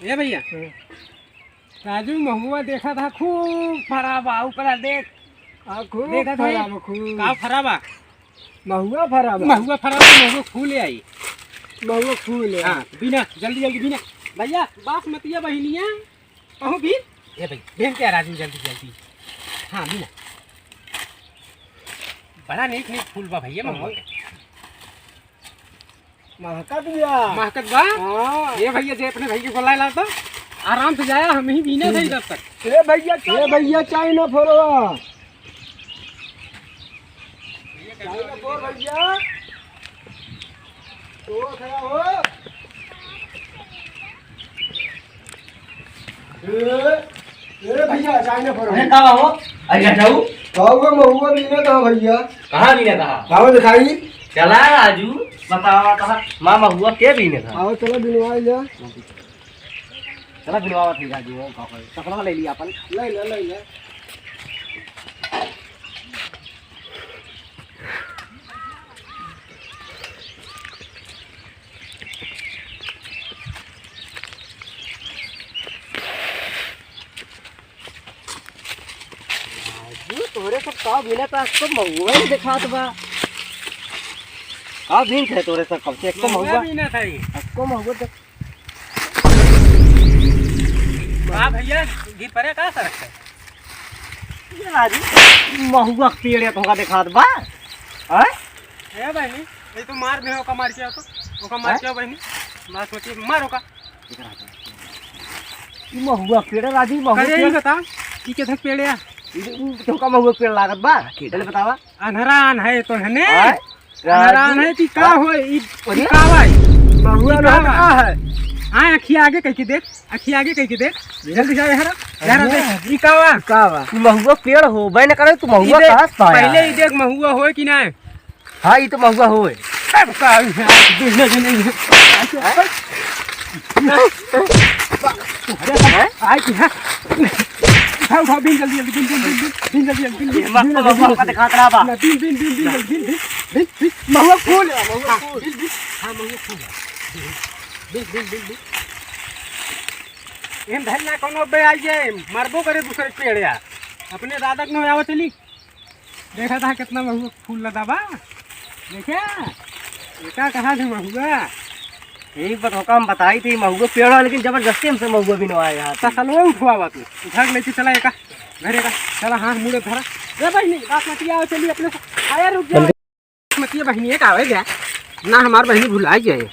ये भैया राजू महुआ देखा था खूब फराबा ऊपर देख खूब देखा था फराबा खूब का फराबा महुआ फराबा महुआ फराबा महुआ फूल आई महुआ फूल है। हाँ बिना जल्दी जल्दी बिना भैया बासमतिया बहिनिया कहूँ भी ये भाई भेज क्या राजू जल्दी जल्दी हाँ बिना बड़ा नीक नीक फूल बा भैया महुआ के महकत दिया महकत बा हाँ। ये भैया जे अपने भैया को ला तो आराम से जाया हम ही बीने थे इधर तक ए भैया चाय ना फोड़वा चाय ना फोड़ भैया तो खड़ा हो ए भैया चाय ना फोड़ो कहाँ हो? अरे जाऊ कहूँगा महुआ बीना था भैया कहाँ भी था? आओ दिखाई चला राजू बतावा कहाँ मामा हुआ के भी था? आओ चलो बिनवा जा चला बिलवा थी राजू कपड़ा ले लिया अपन ले ले तोरे सब का बिना तो तो महुआ ही दिखात बा का दिन थे तोरे सब कब से एक तो महुआ बीना था ये को महुआ देख हाँ भैया गिर पड़े कहाँ सड़क है ये राजू महुआ के पेड़ है तोका दिखात बा हैं ए बहनी ये तो मार दे ओका मार के तो ओका मार के बहनी बासमती मारो का ई महुआ पेड़ है राजू महुआ करे पेड़ बता की के पेड़ है तोका महुआ पेड़ लागत बा केडल बतावा अनहरान है तो हने हैं? अनहरान है कि का हो ई का भाई महुआ ना का है हाँ अखिया आगे कह के देख अखिया आगे कह के देख जल्दी जाओ यार यार देख ई कावा कावा तू महुआ पेड़ हो बे न करे तू महुआ ई देख, कहां से पाया पहले ही देख महुआ होए कि ना हां ई तो महुआ होए अब का दूसरे दिन आई की है उठाओ बिन जल्दी जल्दी बिन जल्दी जल्दी मस्त महुआ का दिखात रहा बा बिन महुआ फूल है महुआ फूल हाँ महुआ फूल बिन एम धल ना कोनो बे आई जाए मरबो करे दूसरे पेड़ या अपने दादा के आवा चली देखा था कितना महुआ फूल लदा बा देखा बेटा कहाँ थे महुआ यही बात होका हम बताई थी महुआ पेड़ है लेकिन जबरदस्ती हमसे महुआ बिनवाया यहाँ ता सलवा उठवा तू उठा के लेके चला एका घरे का चला हाँ मुड़े धरा रे बहनी बासमती आओ चली अपने आया रुक जा बासमती बहनी एक आवे जा ना हमार बहनी भुला जाए